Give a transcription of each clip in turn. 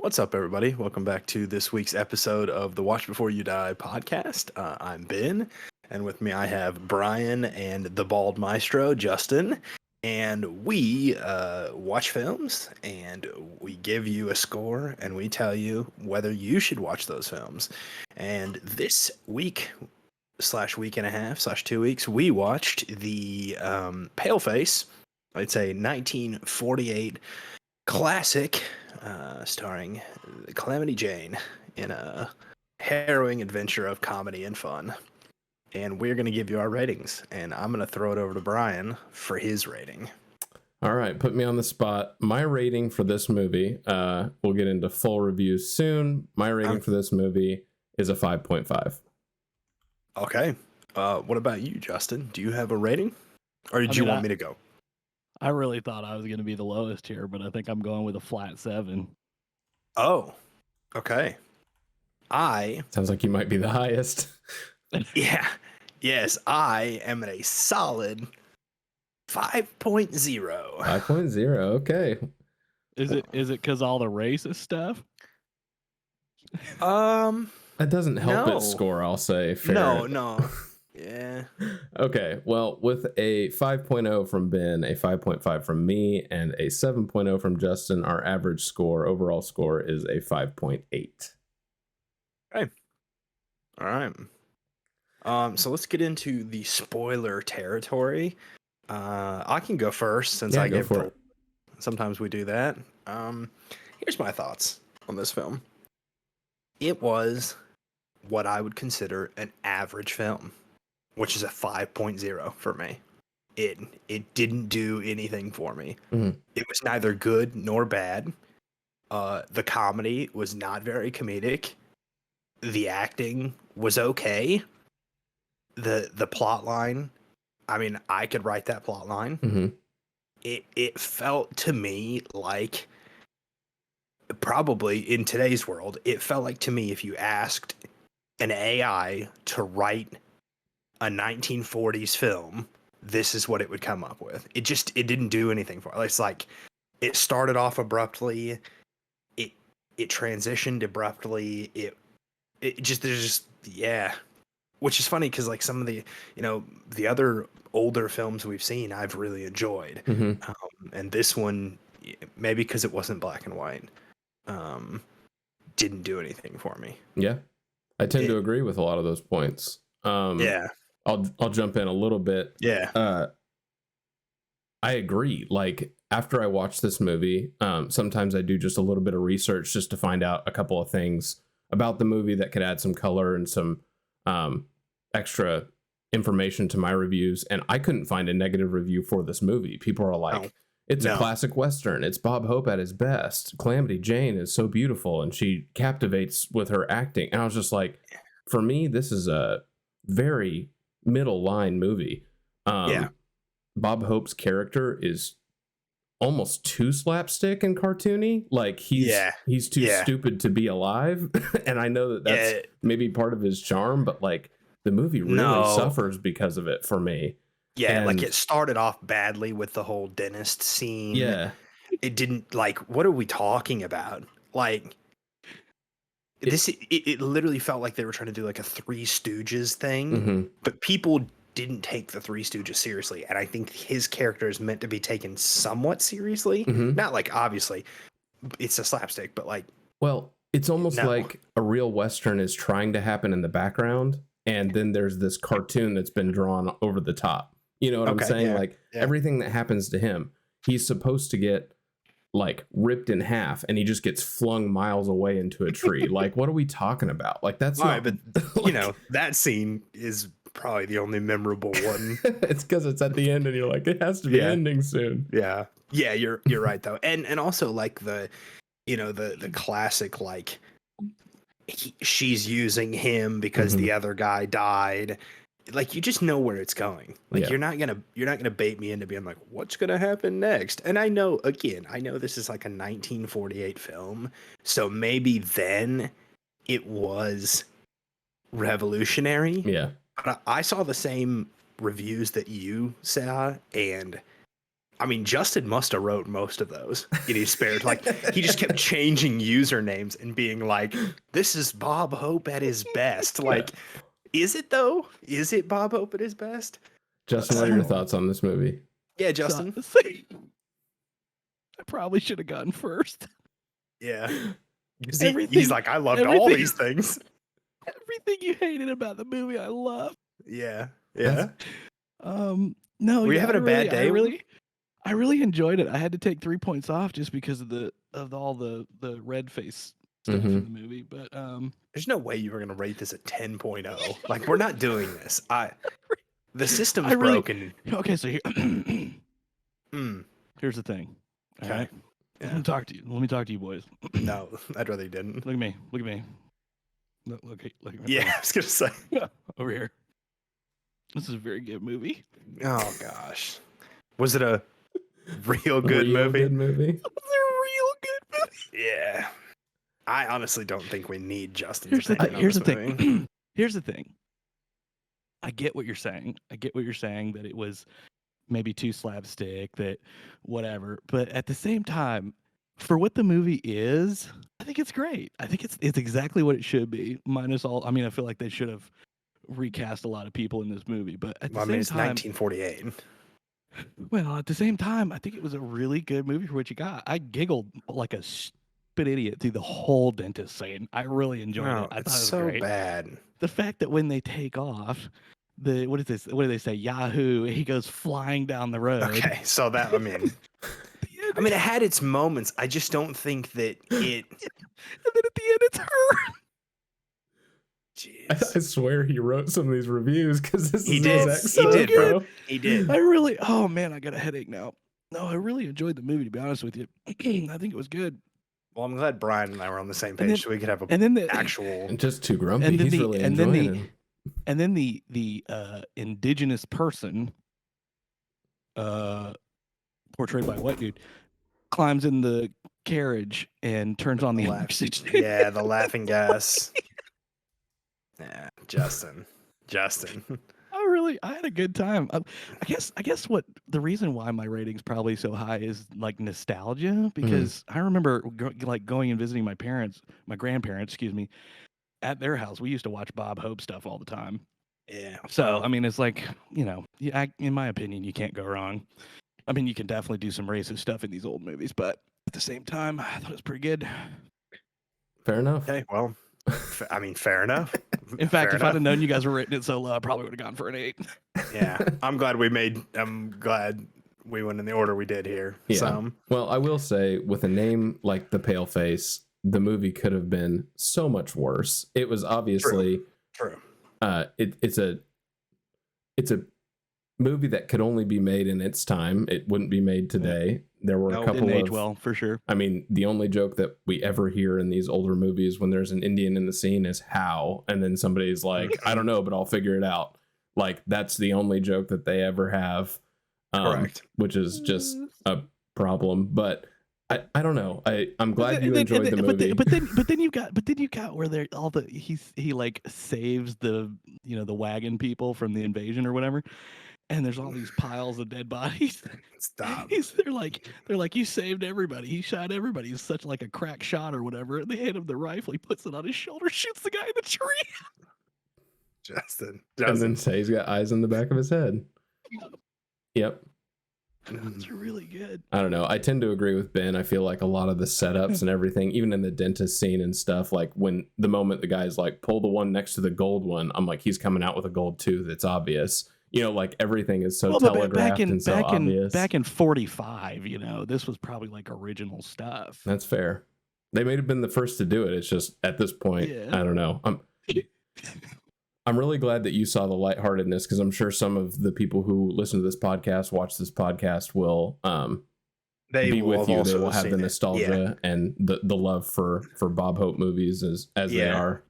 What's up, everybody? Welcome back to this week's episode of the Watch Before You Die podcast. I'm Ben, and with me I have Brian and the Bald Maestro, Justin. And we watch films, and we give you a score, and we tell you whether you should watch those films. And this week, slash week and a half, slash 2 weeks, we watched the Paleface. It's a 1948 classic starring Calamity Jane in a harrowing adventure of comedy and fun. And we're going to give you our ratings, and I'm going to throw it over to Brian for his rating. All right, put me on the spot. My rating for this movie, we'll get into full reviews soon. My rating for this movie is a 5.5. Okay. What about you, Justin? Do you have a rating? Or did you want me to go? I really thought I was going to be the lowest here, but I think I'm going with a flat 7. Oh, okay. Sounds like you might be the highest. Yeah. Yes, I am at a solid 5.0. 5.0, okay. Is it because all the racist stuff? That doesn't help no. its score, I'll say. Fair. No. Yeah. Okay, well, with a 5.0 from Ben, a 5.5 from me, and a 7.0 from Justin, our average score, overall score, is a 5.8. Okay. All right. So let's get into the spoiler territory. I can go first since I gave it. Sometimes we do that. Here's my thoughts on this film. It was what I would consider an average film, which is a 5.0 for me. It didn't do anything for me. Mm-hmm. It was neither good nor bad. The comedy was not very comedic. The acting was okay. The plot line, I mean, I could write that plot line. Mm-hmm. It felt to me like, probably in today's world, it felt like to me if you asked an AI to write a 1940s film, this is what it would come up with. It didn't do anything for it. It's like it started off abruptly, it transitioned abruptly, which is funny because like some of the other older films we've seen I've really enjoyed. Mm-hmm. And this one, maybe because it wasn't black and white, didn't do anything for me. Yeah, I tend to agree with a lot of those points. Yeah, I'll jump in a little bit. Yeah. I agree. Like after I watch this movie, sometimes I do just a little bit of research just to find out a couple of things about the movie that could add some color and some extra information to my reviews. And I couldn't find a negative review for this movie. People are like, it's a classic Western. It's Bob Hope at his best. Calamity Jane is so beautiful and she captivates with her acting. And I was just like, for me, this is a very middle line movie. Bob Hope's character is almost too slapstick and cartoony. Like he's too stupid to be alive. And I know that's maybe part of his charm, but like the movie really suffers because of it for me. Yeah, and like it started off badly with the whole dentist scene. Yeah. It didn't, like, what are we talking about? Like, it literally felt like they were trying to do like a Three Stooges thing, mm-hmm. but people didn't take the Three Stooges seriously. And I think his character is meant to be taken somewhat seriously. Mm-hmm. Not like, obviously, it's a slapstick, but like... Well, it's almost like a real Western is trying to happen in the background, and then there's this cartoon that's been drawn over the top. You know what I'm saying? Everything that happens to him, he's supposed to get like ripped in half and he just gets flung miles away into a tree. Like, what are we talking about? Like, that's not... Right, but like, that scene is probably the only memorable one. It's because it's at the end and you're like, it has to be ending soon. Yeah, you're right though. And also like the classic, like she's using him because mm-hmm. the other guy died. Like, you just know where it's going. Like, you're not gonna bait me into being like, what's gonna happen next? And I know this is like a 1948 film, so maybe then it was revolutionary. Yeah. But I saw the same reviews that you saw, and I mean, Justin must have wrote most of those in his spare. Like, he just kept changing usernames and being like, "This is Bob Hope at his best." Like, is it though? Is it Bob Hope at his best? Justin, what are your thoughts on this movie? Yeah, Justin. I probably should have gone first. Yeah, he's like, I loved all these things. Everything you hated about the movie, I love. Yeah, yeah. No, Were you having a bad day? I really enjoyed it. I had to take 3 points off just because of all the red face stuff in the movie. But there's no way you were gonna rate this at 10.0. Like, we're not doing this. The system's broken. Okay, so here, here's the thing. All right. Yeah. Let me talk to you. Let me talk to you, boys. No, I'd rather you didn't. Look at me. Look at me. Look at me. Yeah, I was gonna say. Over here. This is a very good movie. Oh gosh, was it a real good movie? It was a real good movie. Yeah, I honestly don't think we need Justin's Here's the opinion. thing. Here's the thing. I get what you're saying. That it was maybe too slapstick, that whatever. But at the same time, for what the movie is, I think it's great. I think it's exactly what it should be. Minus all. I mean, I feel like they should have recast a lot of people in this movie. But at the same it's time, 1948. Well, at the same time, I think it was a really good movie for what you got. I giggled like a stupid idiot through the whole dentist scene. I really enjoyed it. I thought it was so great. Bad. The fact that when they take off, what is this? What do they say? Yahoo! He goes flying down the road. Okay, so that I mean, it had its moments. I just don't think that it. And then at the end, it's her. I swear he wrote some of these reviews because this he is did. so he did, good. Bro. He did. Oh man, I got a headache now. No, I really enjoyed the movie. To be honest with you, I think it was good. Well, I'm glad Brian and I were on the same page, so we could have actual. Just too grumpy. And then He's really enjoying it. And then the indigenous person, portrayed by a white dude, climbs in the carriage and turns on the oxygen. Yeah, the laughing gas. Yeah, Justin. I had a good time. I guess what the reason why my rating's probably so high is like nostalgia, because I remember going and visiting my grandparents, excuse me, at their house. We used to watch Bob Hope stuff all the time. Yeah. So I mean, it's like, in my opinion, you can't go wrong. I mean, you can definitely do some racist stuff in these old movies, but at the same time, I thought it was pretty good. Fair enough. Okay, well. I mean, fair enough. In fact, if I'd have known you guys were rating it so low, I probably would have gone for an 8. Yeah, I'm glad we went in the order we did here. Yeah. Well, I will say, with a name like the Paleface, the movie could have been so much worse. It was obviously true. It's a movie that could only be made in its time. It wouldn't be made today. There were a couple didn't age well, for sure. I mean, the only joke that we ever hear in these older movies when there's an Indian in the scene is how, and then somebody's like, I don't know, but I'll figure it out. Like, that's the only joke that they ever have. Correct. Which is just a problem. But I don't know. I'm glad you enjoyed the movie. But then you got where they're he like saves the the wagon people from the invasion or whatever. And there's all these piles of dead bodies. Stop. They're like, you saved everybody. He shot everybody. He's such like a crack shot or whatever. And they hit him the rifle. He puts it on his shoulder, shoots the guy in the tree. Justin. And then say he's got eyes in the back of his head. Yep. That's really good. I don't know. I tend to agree with Ben. I feel like a lot of the setups and everything, even in the dentist scene and stuff, like when the moment the guy's like, pull the one next to the gold one, I'm like, he's coming out with a gold tooth. It's obvious. Like everything is so telegraphed and so obvious. Back in 45, this was probably like original stuff. That's fair. They may have been the first to do it. It's just at this point, I don't know. I'm really glad that you saw the lightheartedness, because I'm sure some of the people who listen to this podcast, watch this podcast, will be with you. They will have the nostalgia and the love for Bob Hope movies as they are.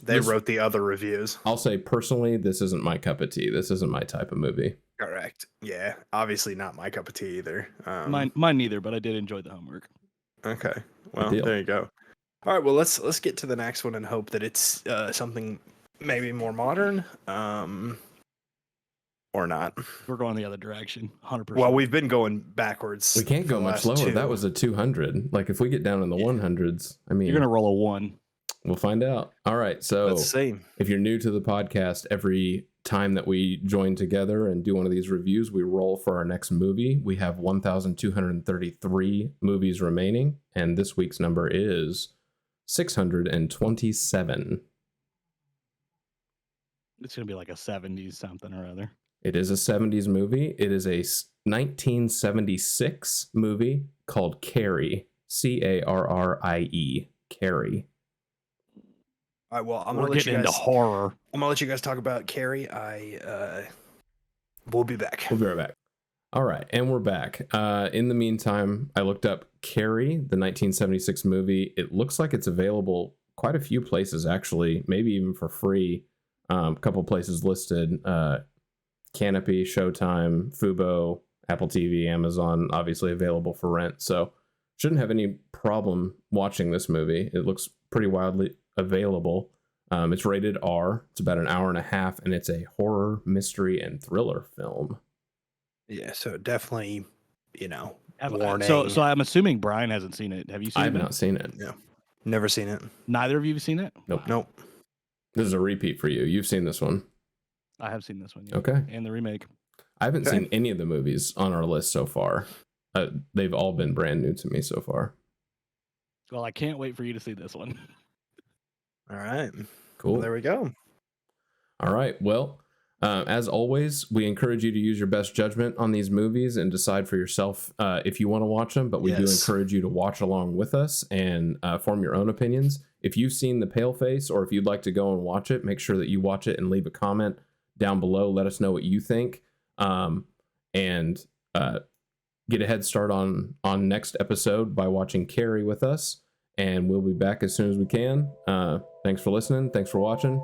They wrote the other reviews. I'll say personally, this isn't my cup of tea. This isn't my type of movie. Correct. Yeah, obviously not my cup of tea either. Mine neither, but I did enjoy the homework. Okay, well, there you go. All right, well, let's get to the next one and hope that it's something maybe more modern. or not. We're going the other direction, 100%. Well, we've been going backwards. We can't for go the much last lower. two. That was a 200. Like if we get down in the 100s, I mean, You're gonna roll a 1. we'll find out. All right. So Let's see. if you're new to the podcast, every time that we join together and do one of these reviews, we roll for our next movie. We have 1,233 movies remaining, and this week's number is 627. It's gonna be like a 70s something or other. It is a 70s movie. It is a 1976 movie called Carrie. Carrie. Carrie. All right, well, I'm We're gonna let you getting guys. into horror. I'm gonna let you guys talk about Carrie. We'll be back. We'll be right back. All right, and we're back. In the meantime, I looked up Carrie, the 1976 movie. It looks like it's available quite a few places, actually, maybe even for free. A couple places listed. Canopy, Showtime, Fubo, Apple TV, Amazon, obviously available for rent. So shouldn't have any problem watching this movie. It looks pretty widely available. It's rated R. It's about an hour and a half, and it's a horror, mystery, and thriller film. Yeah, so definitely, Have- warning. So I'm assuming Brian hasn't seen it. Have you seen I it? have not seen it. Yeah, never seen it. Neither of you have seen it? Nope. Wow. Nope. This is a repeat for you. You've seen this one. I have seen this one. Yeah. Okay. And the remake. I haven't Okay. seen any of the movies on our list so far. They've all been brand new to me so far. Well, I can't wait for you to see this one. All right. Cool. Well, there we go. All right. Well, as always, we encourage you to use your best judgment on these movies and decide for yourself if you want to watch them. But we do Yes. encourage you to watch along with us and form your own opinions. If you've seen The Paleface, or if you'd like to go and watch it, make sure that you watch it and leave a comment down below. Let us know what you think, and get a head start on next episode by watching Carrie with us. And we'll be back as soon as we can. Thanks for listening. Thanks for watching.